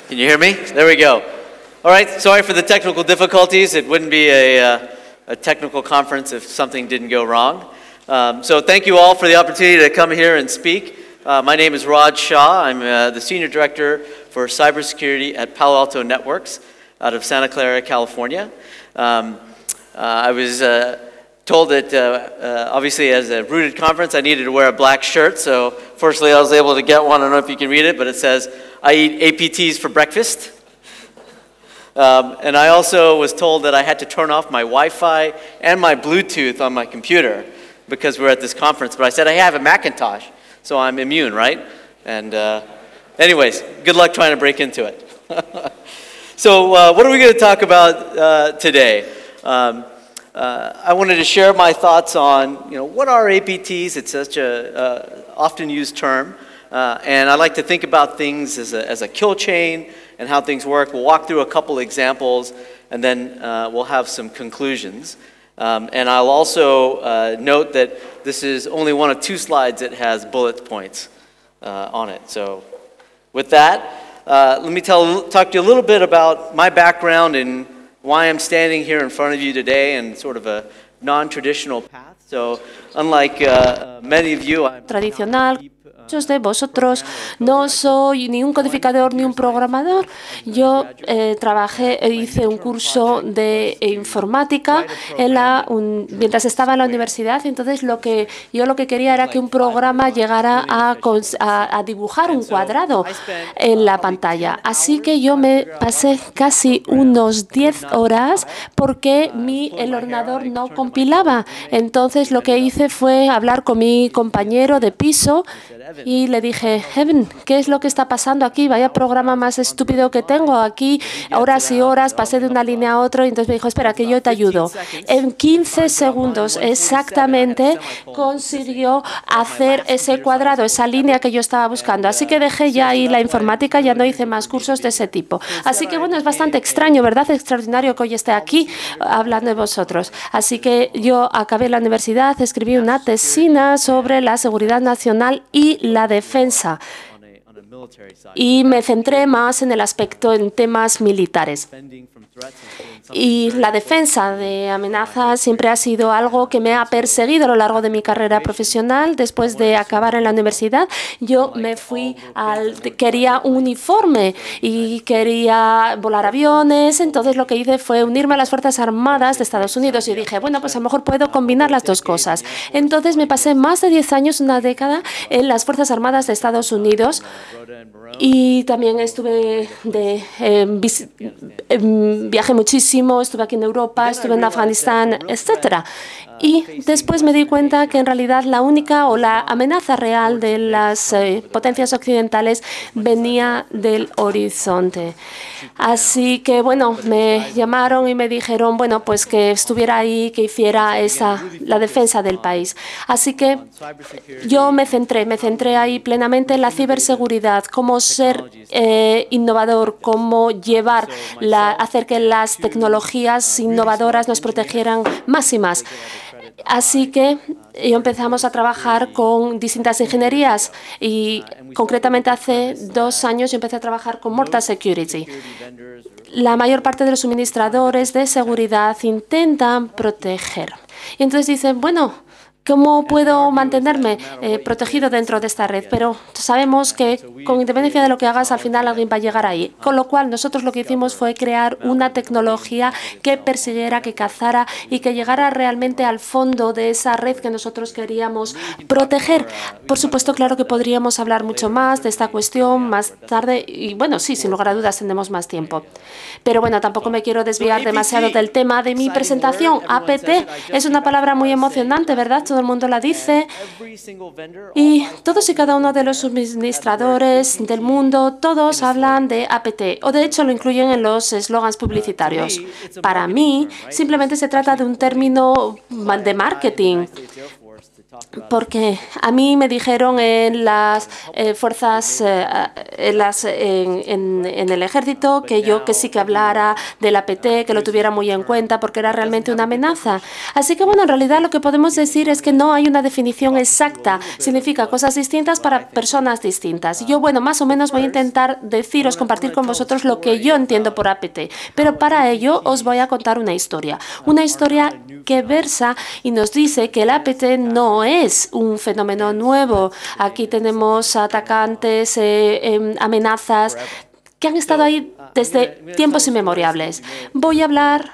Can you hear me? There we go. All right, sorry for the technical difficulties. It wouldn't be a technical conference if something didn't go wrong. So thank you all for the opportunity to come here and speak. My name is Raj Shah. I'm the Senior Director for Cybersecurity at Palo Alto Networks out of Santa Clara, California. I was told that obviously as a rooted conference I needed to wear a black shirt, so fortunately I was able to get one. I don't know if you can read it, but it says, "I eat APTs for breakfast." And I also was told that I had to turn off my Wi-Fi and my Bluetooth on my computer because we're at this conference, but I said I have a Macintosh, so I'm immune, right? And anyways, good luck trying to break into it. So what are we going to talk about today? I wanted to share my thoughts on, what are APTs? It's such a often used term, and I like to think about things as a kill chain and how things work. We'll walk through a couple examples, and then we'll have some conclusions. And I'll also note that this is only one of 2 slides that has bullet points on it. So with that, let me talk to you a little bit about my background and why I'm standing here in front of you today in sort of a non-traditional path. So unlike many of you, I'm tradicional. Muchos de vosotros no soy ni un codificador ni un programador. Yo hice un curso de informática mientras estaba en la universidad. Entonces yo lo que quería era que un programa llegara a dibujar un cuadrado en la pantalla. Así que yo me pasé casi unos 10 horas porque el ordenador no compilaba. Entonces lo que hice fue hablar con mi compañero de piso y le dije, Evan, ¿qué es lo que está pasando aquí? Vaya programa más estúpido que tengo aquí. Horas y horas, pasé de una línea a otra. Y entonces me dijo, espera, que yo te ayudo. En 15 segundos exactamente consiguió hacer ese cuadrado, esa línea que yo estaba buscando. Así que dejé ya ahí la informática, ya no hice más cursos de ese tipo. Así que bueno, es bastante extraño, ¿verdad? Extraordinario que hoy esté aquí hablando de vosotros. Así que yo acabé la universidad, escribí una tesina sobre la seguridad nacional y la defensa. Y me centré más en el aspecto en temas militares. Y la defensa de amenazas siempre ha sido algo que me ha perseguido a lo largo de mi carrera profesional. Después de acabar en la universidad, yo me fui quería un uniforme y quería volar aviones. Entonces lo que hice fue unirme a las Fuerzas Armadas de Estados Unidos y dije, bueno, pues a lo mejor puedo combinar las dos cosas. Entonces me pasé más de 10 años, una década, en las Fuerzas Armadas de Estados Unidos. Y también viajé muchísimo, estuve aquí en Europa, estuve en Afganistán, etcétera. Y después me di cuenta que en realidad la única o la amenaza real de las potencias occidentales venía del horizonte. Así que bueno, me llamaron y me dijeron, bueno, pues que estuviera ahí, que hiciera la defensa del país. Así que yo me centré ahí plenamente en la ciberseguridad, cómo ser innovador, cómo hacer que las tecnologías innovadoras nos protegieran más y más. Así que empezamos a trabajar con distintas ingenierías y concretamente hace 2 años yo empecé a trabajar con Morta Security. La mayor parte de los suministradores de seguridad intentan proteger. Y entonces dicen, bueno, ¿cómo puedo mantenerme protegido dentro de esta red? Pero sabemos que con independencia de lo que hagas, al final alguien va a llegar ahí. Con lo cual, nosotros lo que hicimos fue crear una tecnología que persiguiera, que cazara y que llegara realmente al fondo de esa red que nosotros queríamos proteger. Por supuesto, claro que podríamos hablar mucho más de esta cuestión más tarde. Y bueno, sí, sin lugar a dudas tendremos más tiempo. Pero bueno, tampoco me quiero desviar demasiado del tema de mi presentación. APT es una palabra muy emocionante, ¿verdad? Todo el mundo la dice, y todos y cada uno de los suministradores del mundo, todos hablan de APT, o de hecho lo incluyen en los eslogans publicitarios. Para mí, simplemente se trata de un término de marketing. porque a mí me dijeron en las fuerzas, en el ejército, que sí que hablara del APT, que lo tuviera muy en cuenta, porque era realmente una amenaza. Así que, bueno, en realidad lo que podemos decir es que no hay una definición exacta. Significa cosas distintas para personas distintas. Y yo, bueno, más o menos voy a intentar deciros, compartir con vosotros lo que yo entiendo por APT. Pero para ello os voy a contar una historia. Una historia que versa y nos dice que el APT no es un fenómeno nuevo. Aquí tenemos atacantes, amenazas que han estado ahí desde tiempos inmemoriales. Voy a hablar.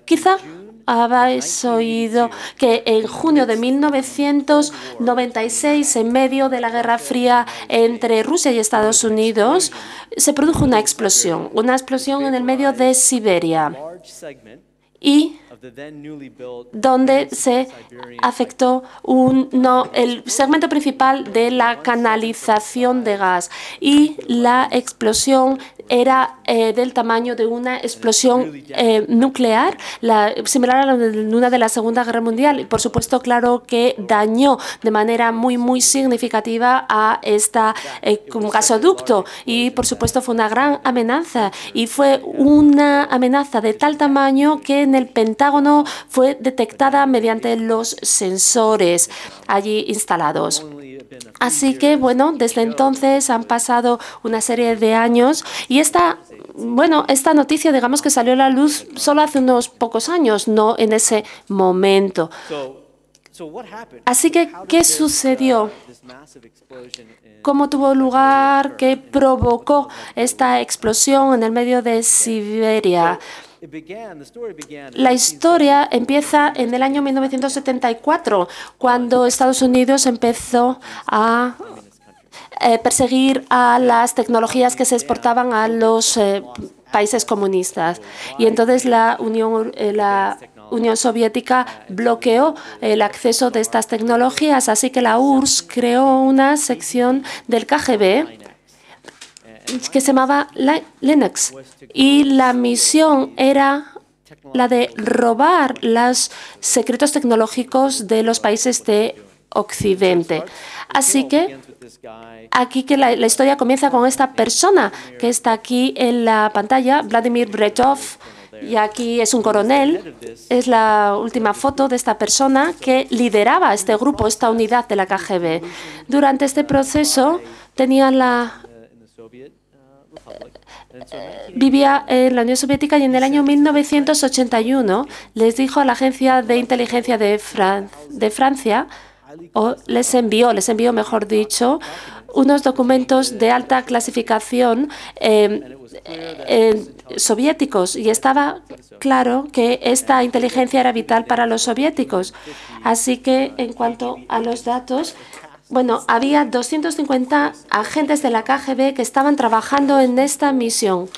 Quizá habéis oído que en junio de 1996, en medio de la Guerra Fría entre Rusia y Estados Unidos, se produjo una explosión en el medio de Siberia. Y donde se afectó el segmento principal de la canalización de gas, y la explosión era del tamaño de una explosión nuclear, similar a la de una de la Segunda Guerra Mundial. Y por supuesto, claro que dañó de manera muy significativa a este gasoducto, y por supuesto fue una gran amenaza, y fue una amenaza de tal tamaño que en el Pentágono fue detectada mediante los sensores allí instalados. Así que, bueno, desde entonces han pasado una serie de años, y esta noticia, digamos que salió a la luz solo hace unos pocos años, no en ese momento. Así que, ¿qué sucedió? ¿Cómo tuvo lugar? ¿Qué provocó esta explosión en el medio de Siberia? La historia empieza en el año 1974, cuando Estados Unidos empezó a perseguir a las tecnologías que se exportaban a los países comunistas. Y entonces la Unión Soviética bloqueó el acceso de estas tecnologías, así que la URSS creó una sección del KGB que se llamaba Linux, y la misión era la de robar los secretos tecnológicos de los países de Occidente. Así que aquí la historia comienza con esta persona que está aquí en la pantalla, Vladimir Bretov, y aquí es un coronel. Es la última foto de esta persona que lideraba este grupo, esta unidad de la KGB. Durante este proceso vivía en la Unión Soviética, y en el año 1981 les dijo a la agencia de inteligencia de Francia, o les envió, mejor dicho, unos documentos de alta clasificación soviéticos, y estaba claro que esta inteligencia era vital para los soviéticos. Así que, en cuanto a los datos, bueno, había 250 agentes de la KGB que estaban trabajando en esta misión.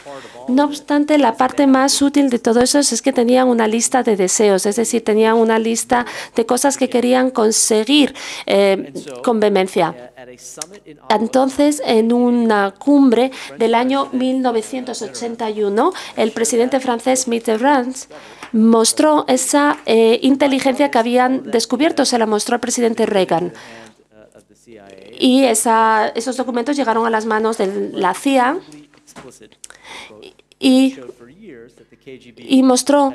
No obstante, la parte más útil de todo eso es que tenían una lista de deseos, es decir, tenían una lista de cosas que querían conseguir con vehemencia. Entonces, en una cumbre del año 1981, el presidente francés Mitterrand mostró esa inteligencia que habían descubierto, se la mostró al presidente Reagan. Y esos documentos llegaron a las manos de la CIA y demostró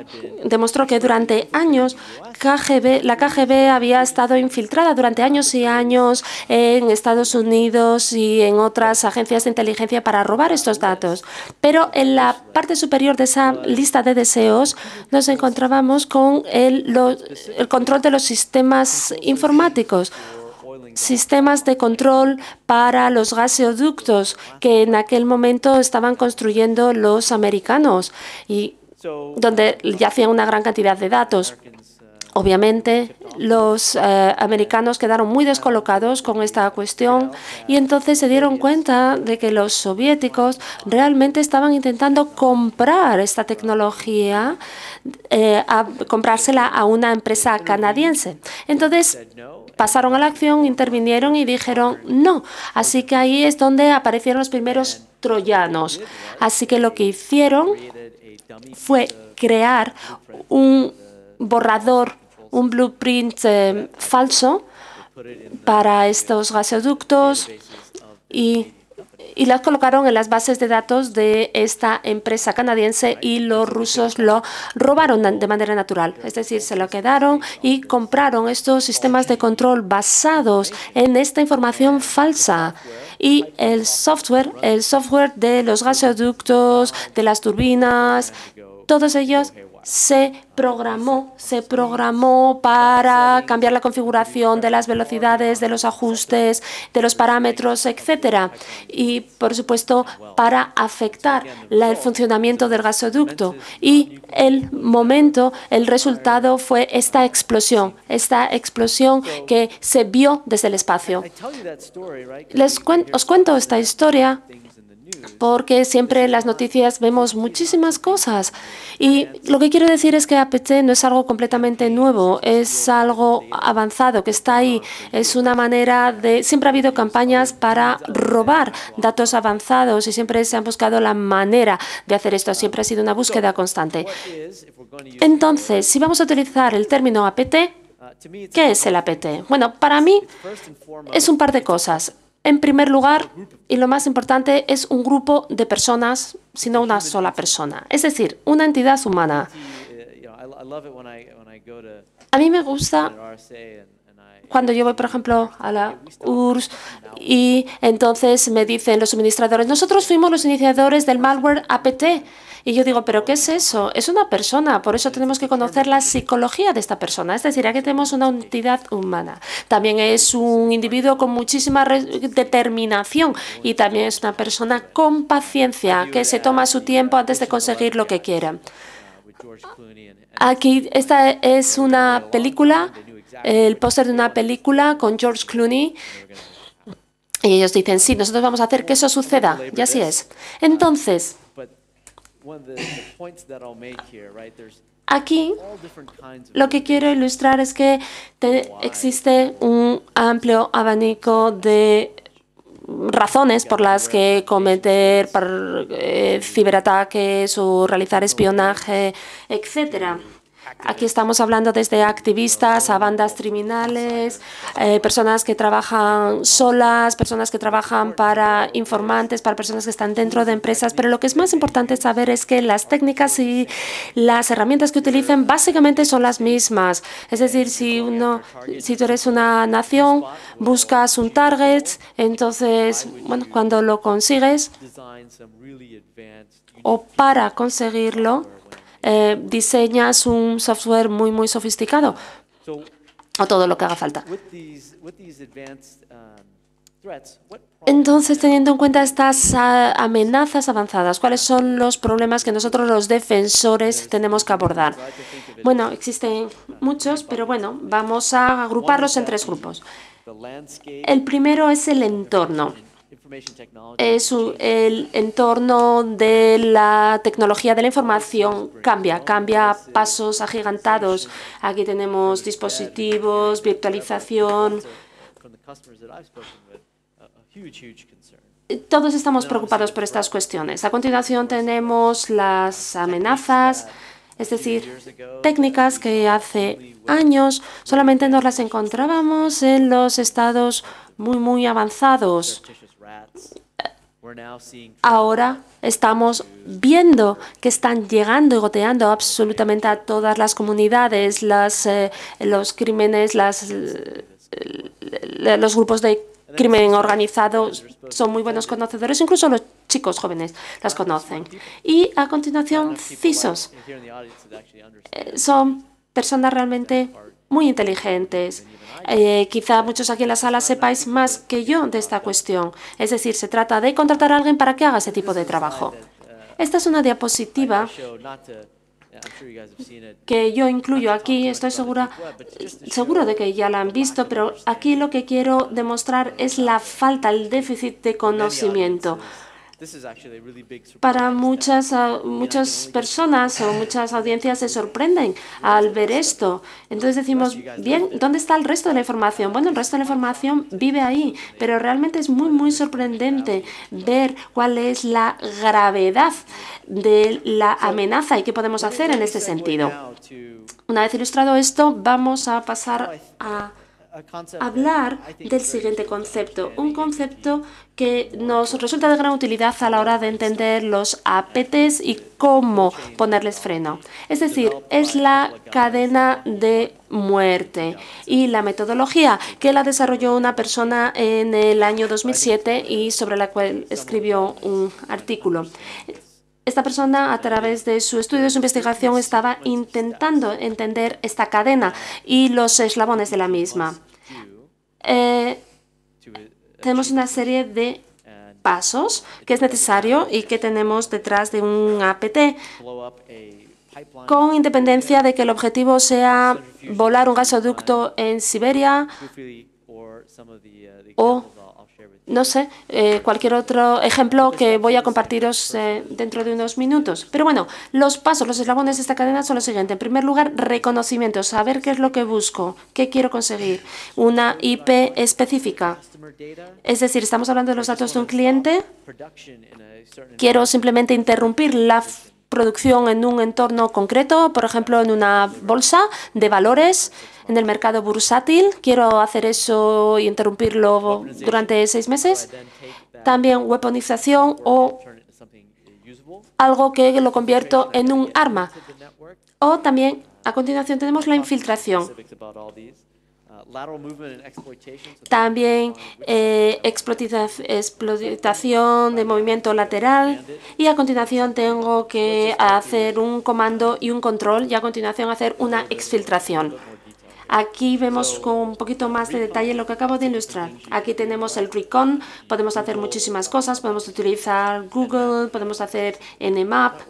que durante años la KGB había estado infiltrada durante años y años en Estados Unidos y en otras agencias de inteligencia para robar estos datos. Pero en la parte superior de esa lista de deseos nos encontrábamos con el control de los sistemas informáticos, sistemas de control para los gasoductos que en aquel momento estaban construyendo los americanos, y donde ya hacían una gran cantidad de datos. Obviamente, los americanos quedaron muy descolocados con esta cuestión, y entonces se dieron cuenta de que los soviéticos realmente estaban intentando comprar esta tecnología, comprársela a una empresa canadiense. Entonces, pasaron a la acción, intervinieron y dijeron no. Así que ahí es donde aparecieron los primeros troyanos. Así que lo que hicieron fue crear un borrador un blueprint falso para estos gasoductos y las colocaron en las bases de datos de esta empresa canadiense y los rusos lo robaron de manera natural. Es decir, se lo quedaron y compraron estos sistemas de control basados en esta información falsa. Y el software de los gasoductos, de las turbinas, todos ellos se programó para cambiar la configuración de las velocidades, de los ajustes, de los parámetros, etcétera. Y, por supuesto, para afectar el funcionamiento del gasoducto. Y el resultado fue esta explosión que se vio desde el espacio. Os cuento esta historia porque siempre en las noticias vemos muchísimas cosas. Y lo que quiero decir es que APT no es algo completamente nuevo, es algo avanzado que está ahí. Es una manera de... Siempre ha habido campañas para robar datos avanzados y siempre se ha buscado la manera de hacer esto. Siempre ha sido una búsqueda constante. Entonces, si vamos a utilizar el término APT, ¿qué es el APT? Bueno, para mí es un par de cosas. En primer lugar, y lo más importante, es un grupo de personas, sino una sola persona. Es decir, una entidad humana. A mí me gusta cuando yo voy, por ejemplo, a la URSS y entonces me dicen los suministradores, nosotros fuimos los iniciadores del malware APT. Y yo digo, ¿pero qué es eso? Es una persona, por eso tenemos que conocer la psicología de esta persona. Es decir, aquí tenemos una entidad humana. También es un individuo con muchísima determinación y también es una persona con paciencia, que se toma su tiempo antes de conseguir lo que quiera. Aquí, esta es una película, el póster de una película con George Clooney. Y ellos dicen, sí, nosotros vamos a hacer que eso suceda. Y así es. Entonces, aquí lo que quiero ilustrar es que existe un amplio abanico de razones por las que cometer ciberataques o realizar espionaje, etcétera. Aquí estamos hablando desde activistas a bandas criminales, personas que trabajan solas, personas que trabajan para informantes, para personas que están dentro de empresas. Pero lo que es más importante saber es que las técnicas y las herramientas que utilicen básicamente son las mismas. Es decir, si tú eres una nación, buscas un target, entonces, bueno, cuando lo consigues o para conseguirlo, diseñas un software muy sofisticado o todo lo que haga falta. Entonces, teniendo en cuenta estas amenazas avanzadas, ¿cuáles son los problemas que nosotros los defensores tenemos que abordar? Bueno, existen muchos, pero bueno, vamos a agruparlos en tres grupos. El primero es el entorno. Es el entorno de la tecnología de la información cambia a pasos agigantados. Aquí tenemos dispositivos, virtualización. Todos estamos preocupados por estas cuestiones. A continuación tenemos las amenazas, es decir, técnicas que hace años solamente nos las encontrábamos en los estados muy avanzados. Ahora estamos viendo que están llegando y goteando absolutamente a todas las comunidades, los crímenes, los grupos de crimen organizado son muy buenos conocedores, incluso los chicos jóvenes las conocen. Y a continuación, CISOs. Son personas realmente muy inteligentes. Quizá muchos aquí en la sala sepáis más que yo de esta cuestión. Es decir, se trata de contratar a alguien para que haga ese tipo de trabajo. Esta es una diapositiva que yo incluyo aquí. Estoy seguro de que ya la han visto, pero aquí lo que quiero demostrar es la falta, el déficit de conocimiento. Para muchas personas o muchas audiencias se sorprenden al ver esto. Entonces decimos, bien, ¿dónde está el resto de la información? Bueno, el resto de la información vive ahí, pero realmente es muy sorprendente ver cuál es la gravedad de la amenaza y qué podemos hacer en este sentido. Una vez ilustrado esto, vamos a pasar a hablar del siguiente concepto, un concepto que nos resulta de gran utilidad a la hora de entender los APTs y cómo ponerles freno. Es decir, es la cadena de muerte y la metodología que la desarrolló una persona en el año 2007 y sobre la cual escribió un artículo. Esta persona, a través de su estudio y su investigación, estaba intentando entender esta cadena y los eslabones de la misma. Tenemos una serie de pasos que es necesario y que tenemos detrás de un APT, con independencia de que el objetivo sea volar un gasoducto en Siberia o no sé, cualquier otro ejemplo que voy a compartiros dentro de unos minutos. Pero bueno, los pasos, los eslabones de esta cadena son los siguientes. En primer lugar, reconocimiento, saber qué es lo que busco, qué quiero conseguir. Una IP específica. Es decir, estamos hablando de los datos de un cliente. Quiero simplemente interrumpir la producción en un entorno concreto, por ejemplo, en una bolsa de valores, en el mercado bursátil. Quiero hacer eso y interrumpirlo durante 6 meses. También weaponización o algo que lo convierto en un arma. O también, a continuación, tenemos la infiltración. También explotación de movimiento lateral y a continuación tengo que hacer un comando y un control y a continuación hacer una exfiltración. Aquí vemos con un poquito más de detalle lo que acabo de ilustrar. Aquí tenemos el recon, podemos hacer muchísimas cosas, podemos utilizar Google, podemos hacer Nmap.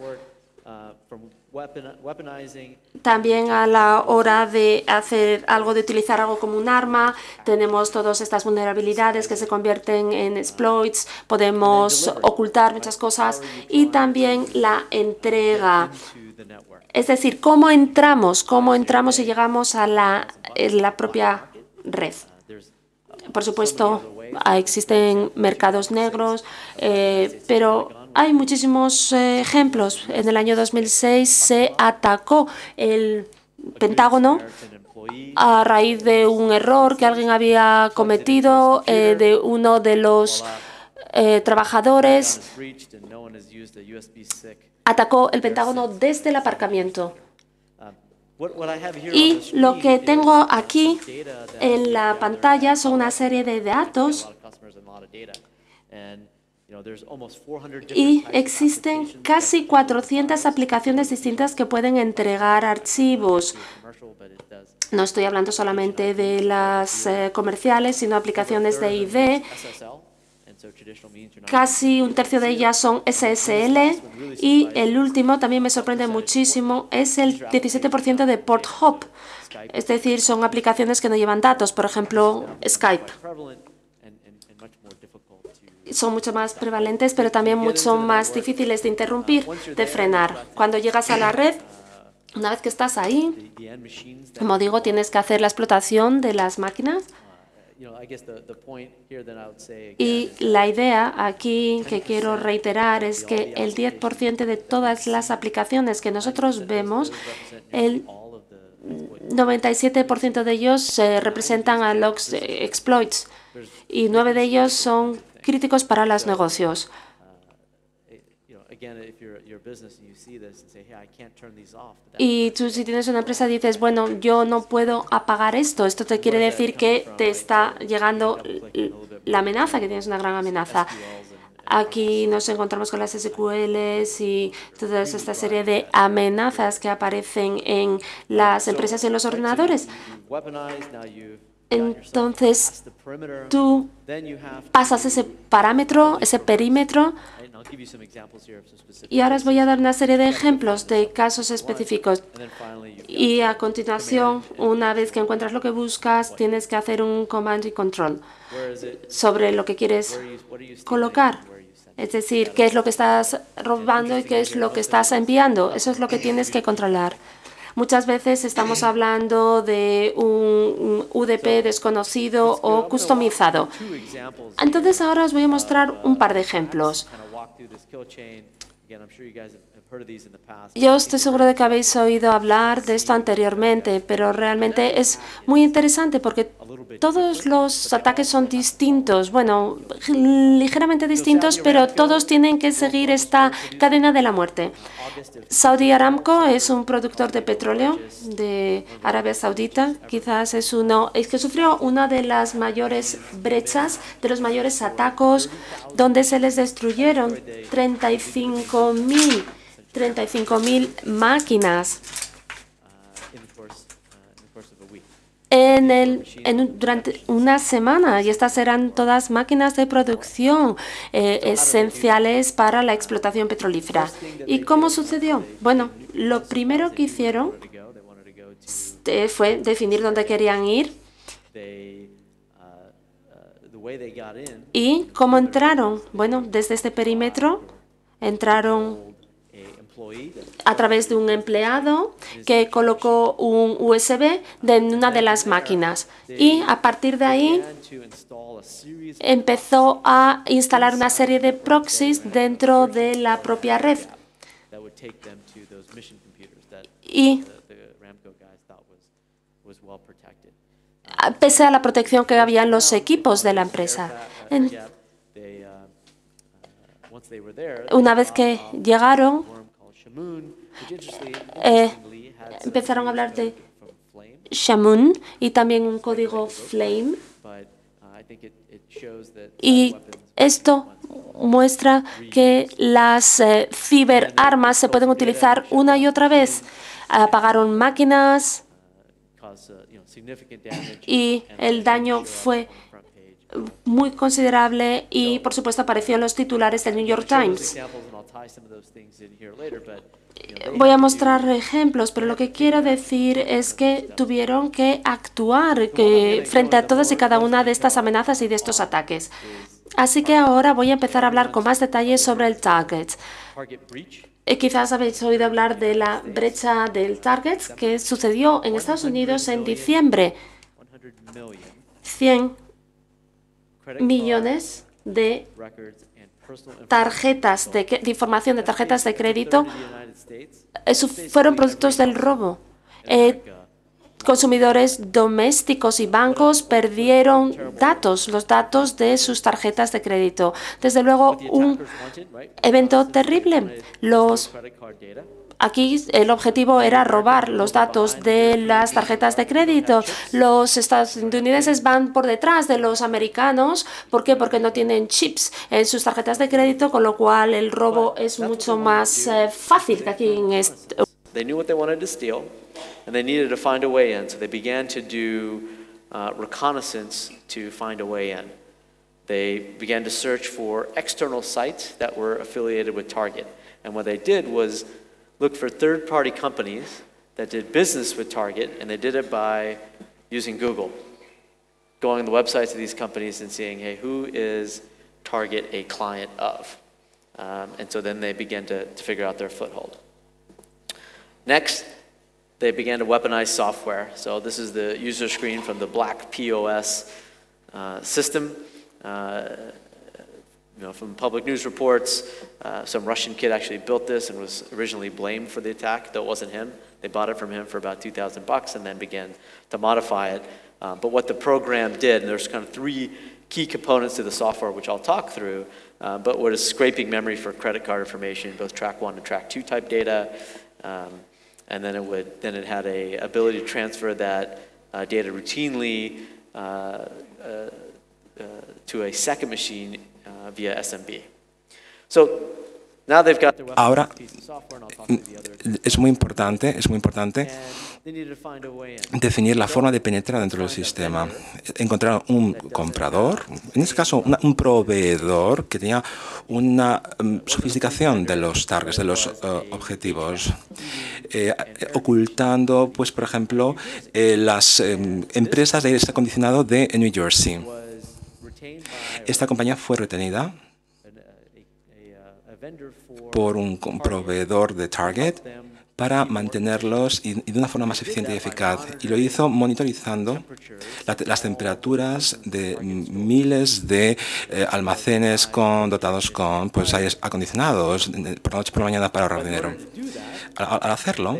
También a la hora de hacer algo, de utilizar algo como un arma, tenemos todas estas vulnerabilidades que se convierten en exploits, podemos ocultar muchas cosas y también la entrega. Es decir, cómo entramos y llegamos a la propia red. Por supuesto, existen mercados negros, pero hay muchísimos ejemplos. En el año 2006 se atacó el Pentágono a raíz de un error que alguien había cometido de uno de los trabajadores. Atacó el Pentágono desde el aparcamiento. Y lo que tengo aquí en la pantalla son una serie de datos y existen casi 400 aplicaciones distintas que pueden entregar archivos. No estoy hablando solamente de las comerciales, sino aplicaciones de ID. Casi un tercio de ellas son SSL y el último también me sorprende muchísimo, es el 17% de port hop. Es decir, son aplicaciones que no llevan datos, por ejemplo, Skype. Son mucho más prevalentes, pero también mucho más difíciles de interrumpir, de frenar. Cuando llegas a la red, una vez que estás ahí, como digo, tienes que hacer la explotación de las máquinas. Y la idea aquí que quiero reiterar es que el 10% de todas las aplicaciones que nosotros vemos, el 97% de ellos representan a los exploits y 9 de ellos son críticos para los negocios. Y tú, si tienes una empresa, dices, bueno, yo no puedo apagar esto. Esto te quiere decir que te está llegando la amenaza, que tienes una gran amenaza. Aquí nos encontramos con las SQLs y toda esta serie de amenazas que aparecen en las empresas y en los ordenadores. Entonces, tú pasas ese parámetro, ese perímetro, y ahora os voy a dar una serie de ejemplos de casos específicos. Y a continuación, una vez que encuentras lo que buscas, tienes que hacer un command y control sobre lo que quieres colocar. Es decir, qué es lo que estás robando y qué es lo que estás enviando. Eso es lo que tienes que controlar. Muchas veces estamos hablando de un UDP desconocido o customizado. Entonces ahora os voy a mostrar un par de ejemplos. Yo estoy seguro de que habéis oído hablar de esto anteriormente, pero realmente es muy interesante porque todos los ataques son distintos, bueno, ligeramente distintos, pero todos tienen que seguir esta cadena de la muerte. Saudi Aramco es un productor de petróleo de Arabia Saudita, quizás es que sufrió una de las mayores brechas, de los mayores atacos, donde se les destruyeron 35.000 máquinas durante una semana, y estas eran todas máquinas de producción esenciales para la explotación petrolífera. ¿Y cómo sucedió? Bueno, lo primero que hicieron fue definir dónde querían ir y cómo entraron. Bueno, desde este perímetro entraron a través de un empleado que colocó un USB en una de las máquinas y a partir de ahí empezó a instalar una serie de proxies dentro de la propia red. Y pese a la protección que había en los equipos de la empresa. Una vez que llegaron, empezaron a hablar de Shamoon y también un código Flame. Y esto muestra que las ciberarmas se pueden utilizar una y otra vez. Apagaron máquinas y el daño fue muy considerable y, por supuesto, apareció en los titulares del New York Times. Voy a mostrar ejemplos, pero lo que quiero decir es que tuvieron que actuar frente a todas y cada una de estas amenazas y de estos ataques. Así que ahora voy a empezar a hablar con más detalles sobre el Target. Quizás habéis oído hablar de la brecha del Target que sucedió en Estados Unidos en diciembre. 100 millones de tarjetas de información de tarjetas de crédito fueron productos del robo. Consumidores domésticos y bancos perdieron los datos de sus tarjetas de crédito. Desde luego, un evento terrible. Aquí el objetivo era robar los datos de las tarjetas de crédito. Los estadounidenses van por detrás de los americanos. ¿Por qué? Porque no tienen chips en sus tarjetas de crédito, con lo cual el robo es mucho más fácil que aquí en They knew what they wanted to steal, and they needed to find a way in, so they began to do reconnaissance to find a way in. They began to search for external sites that were affiliated with Target, and what they did was look for third-party companies that did business with Target, and they did it by using Google, going on the websites of these companies and seeing, hey, who is Target a client of? And so then they began to figure out their foothold. Next, they began to weaponize software. So this is the user screen from the Black POS system. From public news reports, some Russian kid actually built this and was originally blamed for the attack, though it wasn't him. They bought it from him for about $2,000 and then began to modify it. But what the program did, and there's kind of three key components to the software, which I'll talk through, but what is scraping memory for credit card information, both track 1 and track 2 type data, and then it had a ability to transfer that data routinely to a second machine via SMB. So now they've got their Ahora piece of software, and I'll talk to the other. es muy importante They needed to find a way in. definir la forma de penetrar dentro del sistema. Encontrar un comprador, en este caso un proveedor que tenía una sofisticación de los targets, de los objetivos, ocultando, pues, por ejemplo, las empresas de aire acondicionado de New Jersey. Esta compañía fue retenida por un proveedor de Target para mantenerlos y de una forma más eficiente y eficaz. Y lo hizo monitorizando las temperaturas de miles de almacenes dotados con aires acondicionados por la noche y por la mañana para ahorrar dinero. Al hacerlo,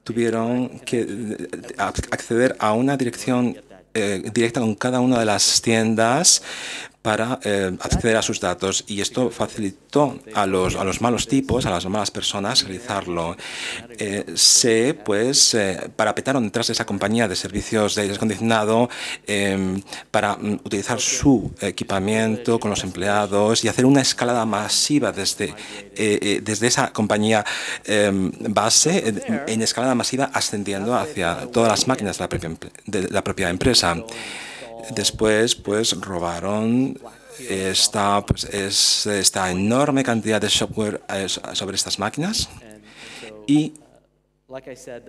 tuvieron que acceder a una dirección directa con cada una de las tiendas para acceder a sus datos, y esto facilitó a los malos tipos, a las malas personas, realizarlo. Se parapetaron detrás de esa compañía de servicios de aire acondicionado para utilizar su equipamiento con los empleados y hacer una escalada masiva desde esa compañía base en escalada masiva, ascendiendo hacia todas las máquinas de la propia empresa. Después, robaron esta enorme cantidad de software sobre estas máquinas y,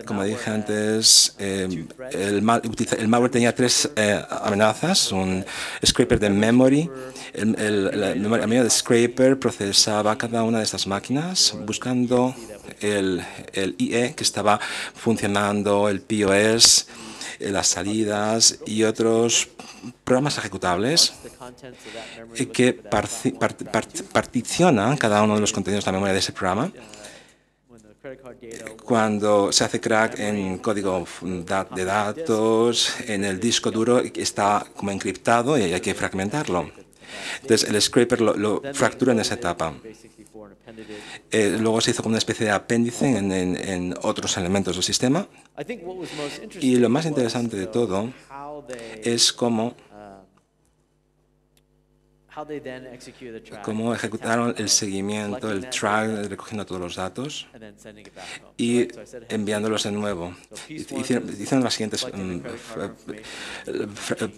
como dije antes, el malware tenía tres amenazas: un scraper de memory. La memoria de scraper procesaba cada una de estas máquinas buscando el IE que estaba funcionando, el POS, las salidas y otros programas ejecutables que particionan cada uno de los contenidos de la memoria de ese programa. Cuando se hace crack en código de datos, en el disco duro está como encriptado y hay que fragmentarlo. Entonces el scraper lo fractura en esa etapa. Luego se hizo como una especie de apéndice en otros elementos del sistema. Y lo más interesante de todo es cómo ejecutaron el seguimiento, el track, recogiendo todos los datos y enviándolos de nuevo. Hicieron las siguientes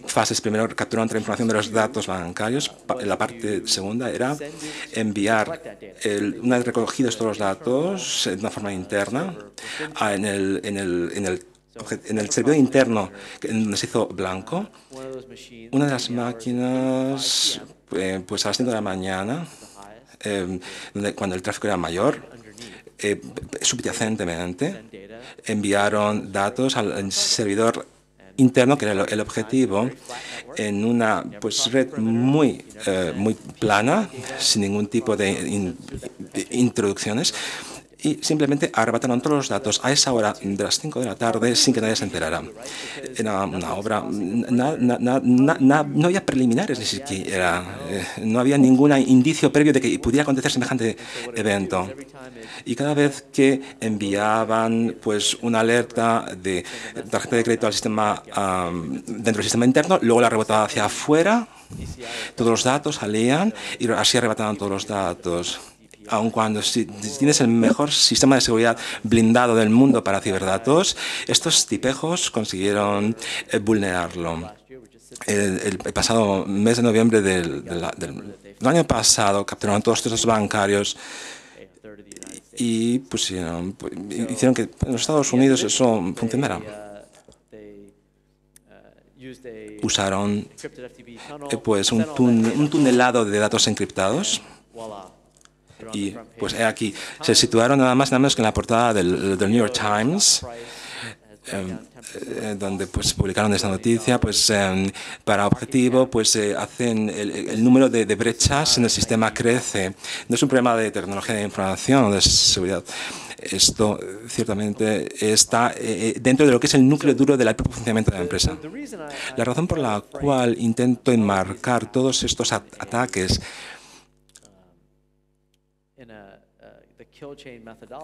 fases. Primero, capturaron toda la información de los datos bancarios. La parte segunda era enviar, una vez recogidos todos los datos de una forma interna, en el servidor interno donde se hizo blanco. Una de las máquinas, a las 5 de la mañana, cuando el tráfico era mayor, subyacentemente enviaron datos al servidor interno, que era el objetivo, en una red muy plana, sin ningún tipo de introducciones. Y simplemente arrebataron todos los datos a esa hora de las 5 de la tarde sin que nadie se enterara. Era una obra, no había preliminares ni siquiera, no había ningún indicio previo de que pudiera acontecer semejante evento. Y cada vez que enviaban una alerta de tarjeta de crédito al sistema, dentro del sistema interno, luego la rebotaba hacia afuera, todos los datos salían y así arrebataban todos los datos. Aun cuando si tienes el mejor sistema de seguridad blindado del mundo para ciberdatos, estos tipejos consiguieron vulnerarlo. El pasado mes de noviembre del año pasado capturaron todos estos bancarios y hicieron que en los Estados Unidos eso funcionara. Usaron un tunelado de datos encriptados. Y he aquí, se situaron nada más y nada menos que en la portada del New York Times, donde publicaron esta noticia. Para objetivo, hacen el número de brechas en el sistema crece. No es un problema de tecnología de información o de seguridad. Esto ciertamente está dentro de lo que es el núcleo duro del propio funcionamiento de la empresa. La razón por la cual intento enmarcar todos estos ataques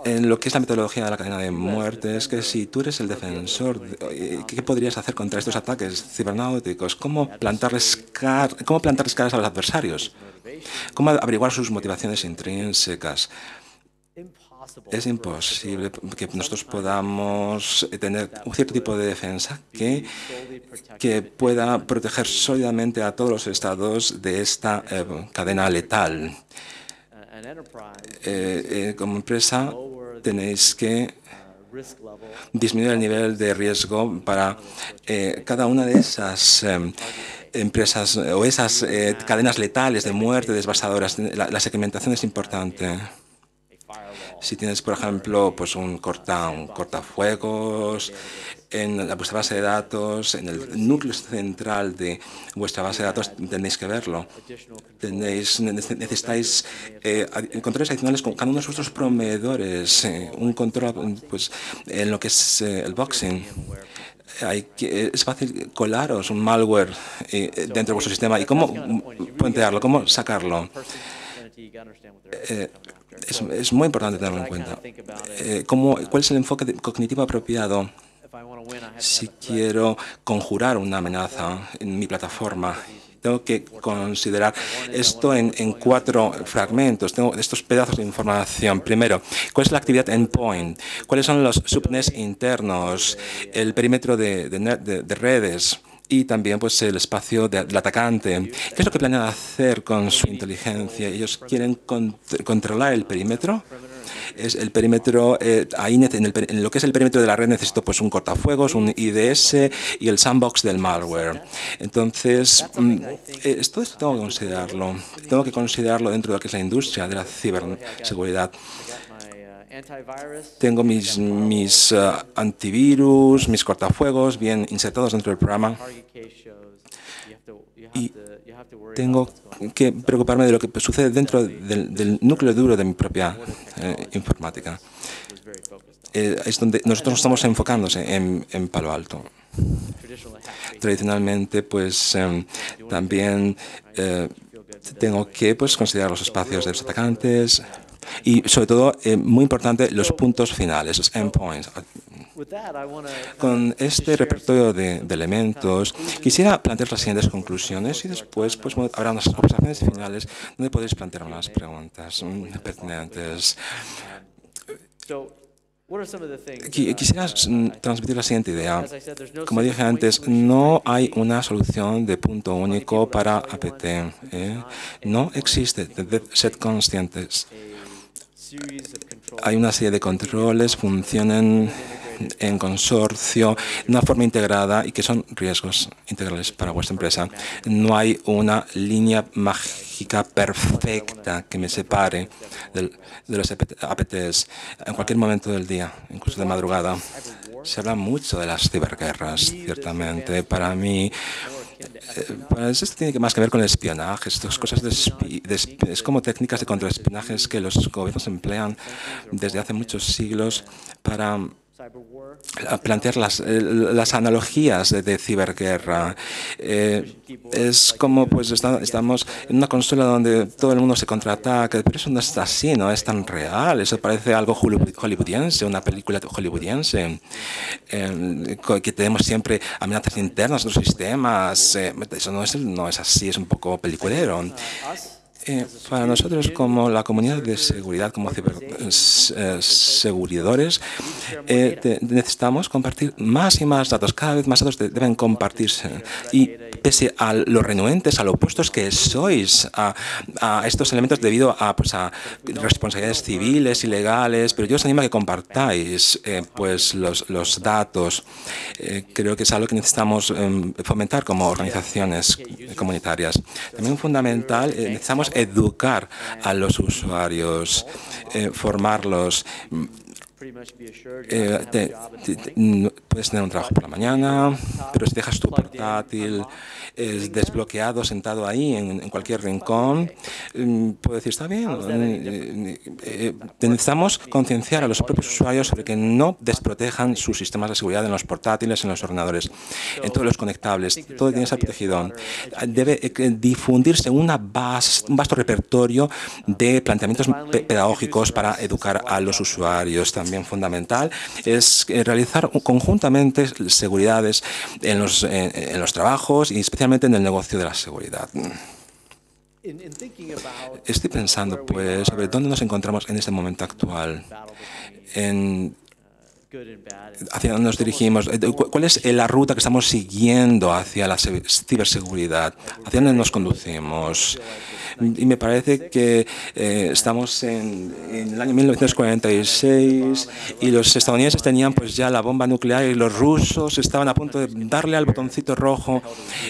en lo que es la metodología de la cadena de muerte es que si tú eres el defensor, ¿qué podrías hacer contra estos ataques cibernéticos? ¿Cómo plantarles caras a los adversarios? ¿Cómo averiguar sus motivaciones intrínsecas? Es imposible que nosotros podamos tener un cierto tipo de defensa que pueda proteger sólidamente a todos los estados de esta cadena letal. Como empresa tenéis que disminuir el nivel de riesgo para cada una de esas empresas o esas cadenas letales de muerte devastadoras. La segmentación es importante. Si tienes, por ejemplo, pues un cortafuegos en vuestra base de datos, en el núcleo central de vuestra base de datos, tenéis que verlo. Necesitáis controles adicionales con cada uno de vuestros proveedores, un control pues, en lo que es el boxing. Es fácil colaros un malware dentro de vuestro sistema. ¿Y cómo plantearlo? ¿Cómo sacarlo? Es muy importante tenerlo en cuenta. ¿Cuál es el enfoque cognitivo apropiado? Si quiero conjurar una amenaza en mi plataforma, tengo que considerar esto en 4 fragmentos. Tengo estos pedazos de información. Primero, ¿cuál es la actividad endpoint? ¿Cuáles son los subnets internos? El perímetro de redes. Y también pues, el espacio del atacante. ¿Qué es lo que planean hacer con su inteligencia? Ellos quieren controlar el perímetro. Es el perímetro, ahí en lo que es el perímetro de la red necesito pues un cortafuegos, un IDS y el sandbox del malware. Entonces, esto tengo que considerarlo. Tengo que considerarlo dentro de lo que es la industria de la ciberseguridad. Tengo mis antivirus, mis cortafuegos bien insertados dentro del programa. Y tengo que preocuparme de lo que sucede dentro del núcleo duro de mi propia informática. Es donde nosotros estamos enfocándose en Palo Alto. Tradicionalmente, pues también tengo que pues, considerar los espacios de los atacantes y, sobre todo, muy importante, los puntos finales, los endpoints. Con este repertorio de elementos, quisiera plantear las siguientes conclusiones y después pues, habrá unas observaciones finales donde podéis plantear unas preguntas pertinentes. Quisiera transmitir la siguiente idea. Como dije antes, no hay una solución de punto único para APT. No existe. Debed ser conscientes. Hay una serie de controles, funcionan en consorcio, de una forma integrada y que son riesgos integrales para vuestra empresa. No hay una línea mágica perfecta que me separe de los APTs en cualquier momento del día, incluso de madrugada. Se habla mucho de las ciberguerras, ciertamente. Para mí, esto tiene más que ver con el espionaje. Estas cosas es como técnicas de contraespionaje que los gobiernos emplean desde hace muchos siglos para plantear las analogías de ciberguerra. Es como pues estamos en una consola donde todo el mundo se contraataca, pero eso no es así, no es tan real. Eso parece algo hollywoodiense, una película hollywoodiense, que tenemos siempre amenazas internas en los sistemas. Eso no es así, es un poco peliculero. Para nosotros, como la comunidad de seguridad, como ciberseguridores, necesitamos compartir más y más datos. Cada vez más datos deben compartirse. Y pese a lo renuentes, a lo opuestos que sois a estos elementos debido a responsabilidades civiles y legales, pero yo os animo a que compartáis pues los datos. Creo que es algo que necesitamos fomentar como organizaciones comunitarias. También fundamental, necesitamos educar a los usuarios, formarlos. Puedes tener un trabajo por la mañana, pero si dejas tu portátil desbloqueado, sentado ahí en cualquier rincón, puedes decir, está bien. Necesitamos concienciar a los propios usuarios sobre que no desprotejan sus sistemas de seguridad en los portátiles, en los ordenadores, en todos los conectables. Todo tiene que estar protegido. Debe difundirse un vasto repertorio de planteamientos pedagógicos para educar a los usuarios. También fundamental es realizar conjuntamente seguridades en los trabajos y especialmente en el negocio de la seguridad. Estoy pensando pues sobre dónde nos encontramos en este momento actual. hacia dónde nos dirigimos, cuál es la ruta que estamos siguiendo hacia la ciberseguridad, hacia dónde nos conducimos. Y me parece que estamos en el año 1946 y los estadounidenses tenían pues ya la bomba nuclear y los rusos estaban a punto de darle al botoncito rojo.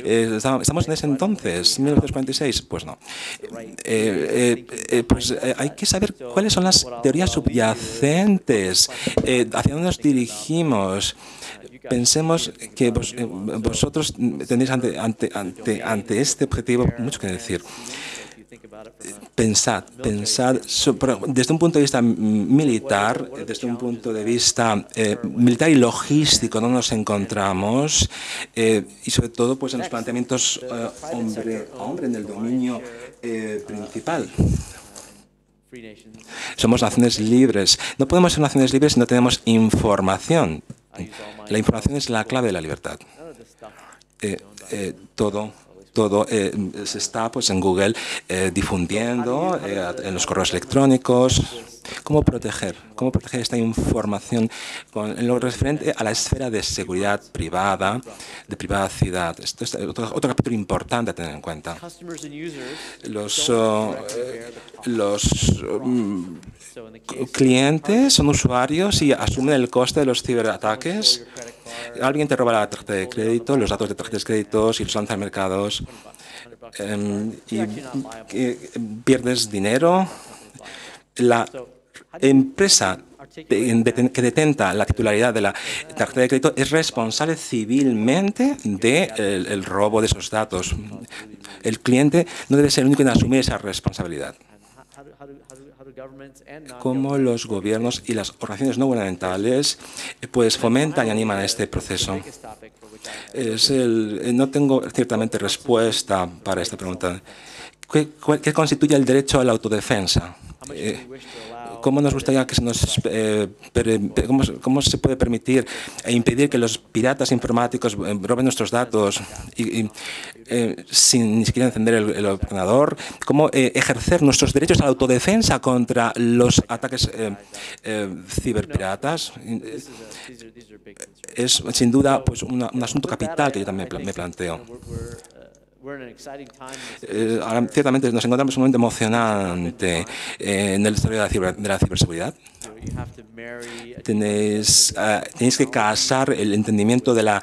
¿Estamos en ese entonces, 1946? Pues no. Hay que saber cuáles son las teorías subyacentes, hacia dónde nos dirigimos. Pensemos que vosotros tenéis ante este objetivo mucho que decir. Pensad desde un punto de vista militar, desde un punto de vista militar y logístico, no nos encontramos y sobre todo pues en los planteamientos hombre a hombre en el dominio principal. Somos naciones libres. No podemos ser naciones libres si no tenemos información. La información es la clave de la libertad. Todo se está pues en Google difundiendo en los correos electrónicos. ¿Cómo proteger esta información en lo referente a la esfera de seguridad privada, de privacidad? Esto es otro capítulo importante a tener en cuenta. Los clientes son usuarios y asumen el coste de los ciberataques. Alguien te roba la tarjeta de crédito, los datos de tarjetas de crédito y los lanza al mercado y pierdes dinero. La empresa que detenta la titularidad de la tarjeta de crédito es responsable civilmente del robo de esos datos. El cliente no debe ser el único en asumir esa responsabilidad. Cómo los gobiernos y las organizaciones no gubernamentales pues fomentan y animan a este proceso. No tengo ciertamente respuesta para esta pregunta. ¿Qué constituye el derecho a la autodefensa? ¿Cómo nos gustaría que cómo se puede permitir e impedir que los piratas informáticos roben nuestros datos sin ni siquiera encender el ordenador? ¿Cómo ejercer nuestros derechos a la autodefensa contra los ataques ciberpiratas? Es sin duda pues, un asunto capital que yo también me planteo. Ahora, ciertamente nos encontramos en un momento emocionante en el desarrollo de la ciberseguridad. Tenéis que casar el entendimiento de la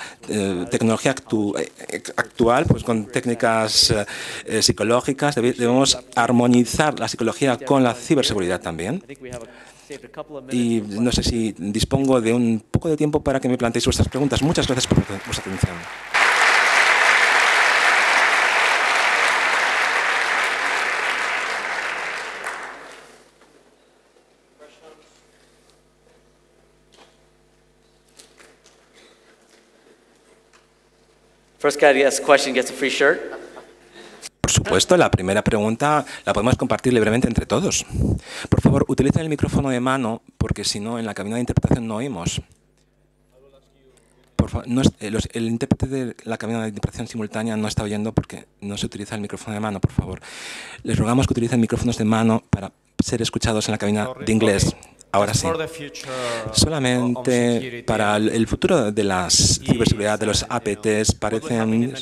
tecnología actual pues, con técnicas psicológicas. Debemos armonizar la psicología con la ciberseguridad también. Y no sé si dispongo de un poco de tiempo para que me planteéis vuestras preguntas. Muchas gracias por vuestra atención. First guy to ask a question gets a free shirt. Por supuesto, la primera pregunta la podemos compartir libremente entre todos. Por favor, utilicen el micrófono de mano porque si no, en la cabina de interpretación no oímos. Por favor, el intérprete de la cabina de interpretación simultánea no está oyendo porque no se utiliza el micrófono de mano, por favor. Les rogamos que utilicen micrófonos de mano para ser escuchados en la cabina de inglés. Ahora sí. Solamente para el futuro de la ciberseguridad de los APTs, parecen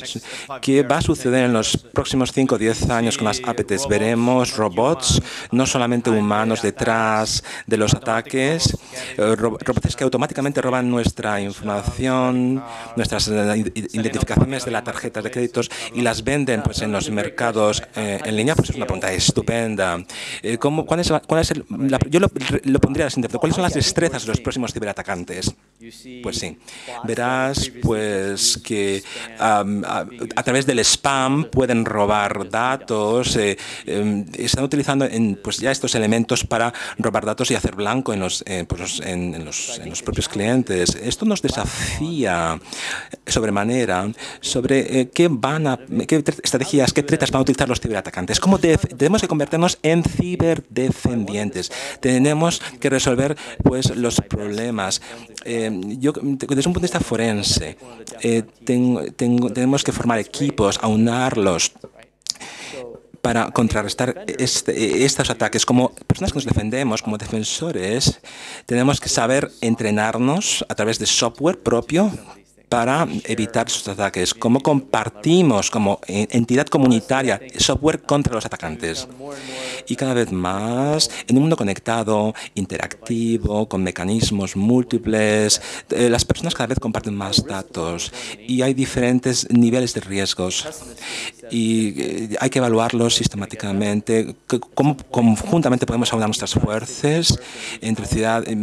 que va a suceder en los próximos 5 o 10 años con las APTs. Veremos robots, no solamente humanos, detrás de los ataques, robots que automáticamente roban nuestra información, nuestras identificaciones de las tarjetas de créditos y las venden pues, en los mercados en línea. Pues es una pregunta estupenda. Yo lo pondría así. ¿Cuáles son las destrezas de los próximos ciberatacantes? Pues sí, verás pues que a través del spam pueden robar datos, están utilizando pues ya estos elementos para robar datos y hacer blanco en los propios clientes. Esto nos desafía sobremanera sobre qué estrategias, qué tretas van a utilizar los ciberatacantes. ¿Cómo tenemos que convertirnos en ciberdefendientes? Tenemos que resolver pues los problemas. Yo, desde un punto de vista forense, tenemos que formar equipos, aunarlos. para contrarrestar estos ataques. Como personas que nos defendemos, como defensores, tenemos que saber entrenarnos a través de software propio para evitar esos ataques. Cómo compartimos como entidad comunitaria software contra los atacantes. Y cada vez más, en un mundo conectado, interactivo, con mecanismos múltiples, las personas cada vez comparten más datos y hay diferentes niveles de riesgos. Y hay que evaluarlos sistemáticamente. Cómo conjuntamente podemos aunar nuestras fuerzas entre ciudades.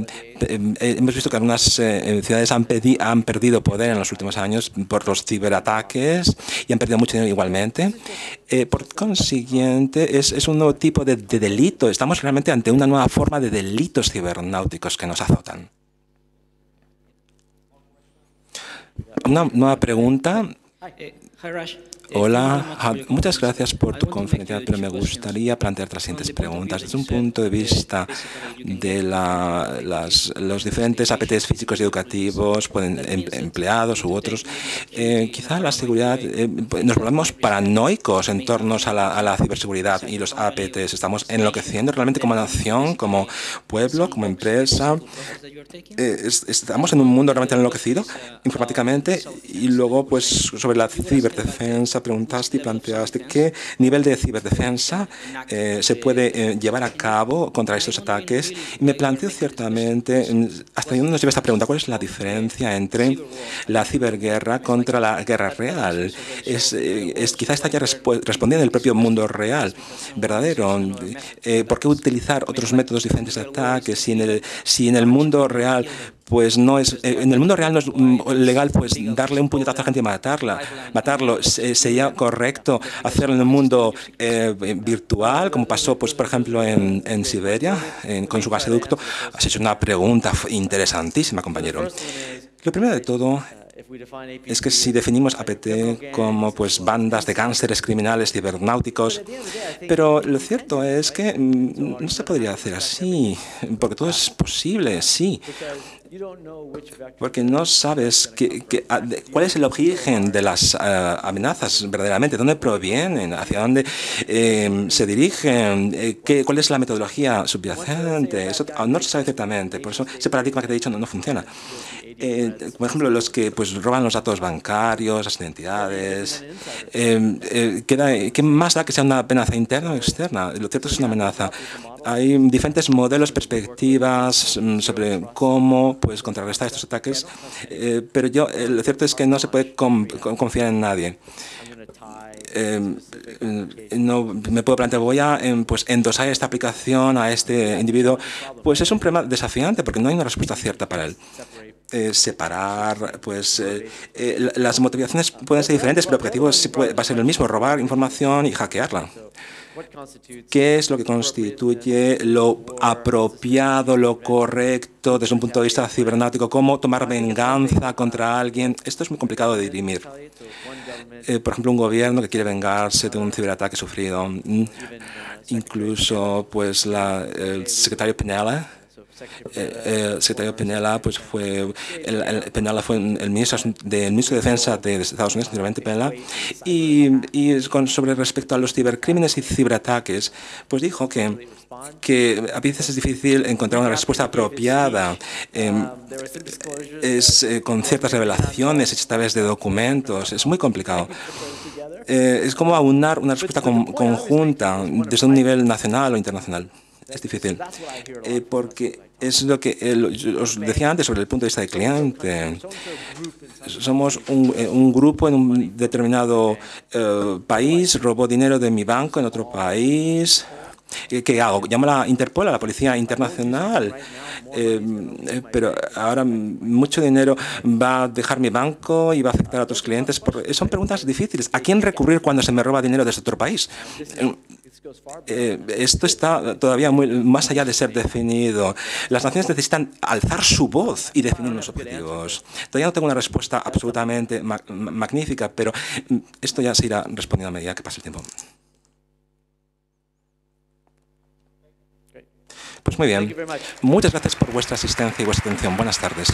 Hemos visto que algunas ciudades han perdido poder en los últimos años por los ciberataques y han perdido mucho dinero igualmente. Por consiguiente, es un nuevo tipo de delito. Estamos realmente ante una nueva forma de delitos cibernáuticos que nos azotan. Una nueva pregunta. Hola, muchas gracias por tu confidencialidad, pero me gustaría plantear las siguientes preguntas. Desde un punto de vista de los diferentes APTs físicos y educativos, empleados u otros, quizá la seguridad, nos volvemos paranoicos en torno a la ciberseguridad y los APTs. Estamos enloqueciendo realmente como nación, como pueblo, como empresa. Estamos en un mundo realmente enloquecido informáticamente y luego, pues, sobre la ciberdefensa, preguntaste y planteaste qué nivel de ciberdefensa se puede llevar a cabo contra estos ataques. Y me planteo ciertamente, ¿hasta dónde nos lleva esta pregunta? ¿Cuál es la diferencia entre la ciberguerra contra la guerra real? Quizá está ya respondiendo en el propio mundo real, verdadero. ¿Por qué utilizar otros métodos diferentes de ataque si en el mundo real pues no es en el mundo real no es legal pues darle un puñetazo a la gente y matarlo? Sería correcto hacerlo en el mundo virtual, como pasó pues por ejemplo en Siberia con su gasoducto. Has hecho una pregunta interesantísima, compañero. Lo primero de todo es que si definimos APT como pues bandas de gánsteres criminales cibernáuticos, pero lo cierto es que no se podría hacer así, porque todo es posible, sí. Porque no sabes cuál es el origen de las amenazas verdaderamente, dónde provienen, hacia dónde se dirigen, cuál es la metodología subyacente. Eso no se sabe exactamente. Por eso ese paradigma que te he dicho no funciona. Por ejemplo, los que pues roban los datos bancarios, las identidades. ¿Qué más da que sea una amenaza interna o externa? Lo cierto es que es una amenaza. Hay diferentes modelos, perspectivas sobre cómo pues contrarrestar estos ataques, pero lo cierto es que no se puede confiar en nadie. No me puedo plantear, voy a pues endosar esta aplicación a este individuo. Pues es un problema desafiante porque no hay una respuesta cierta para él. Separar, pues las motivaciones pueden ser diferentes, pero el objetivo va a ser el mismo: robar información y hackearla. ¿Qué es lo que constituye lo apropiado, lo correcto desde un punto de vista cibernáutico? ¿Cómo tomar venganza contra alguien? Esto es muy complicado de dirimir. Por ejemplo, un gobierno que quiere vengarse de un ciberataque sufrido. Incluso, pues, el secretario Pinella. El secretario Pinella pues fue el ministro de Defensa de Estados Unidos, anteriormente Pinella, y sobre respecto a los cibercrímenes y ciberataques, pues dijo que a veces es difícil encontrar una respuesta apropiada. Con ciertas revelaciones hechas a través de documentos, es muy complicado. Es como aunar una respuesta conjunta desde un nivel nacional o internacional. Es difícil, porque es lo que os decía antes sobre el punto de vista del cliente. Somos un grupo en un determinado país, robó dinero de mi banco en otro país. ¿Qué hago? Llamo a la Interpol, a la Policía Internacional, pero ahora mucho dinero va a dejar mi banco y va a afectar a otros clientes. Son preguntas difíciles. ¿A quién recurrir cuando se me roba dinero desde otro país? Esto está todavía más allá de ser definido. Las naciones necesitan alzar su voz y definir los objetivos. Todavía no tengo una respuesta absolutamente magnífica, pero esto ya se irá respondiendo a medida que pase el tiempo. Pues muy bien. Muchas gracias por vuestra asistencia y vuestra atención. Buenas tardes.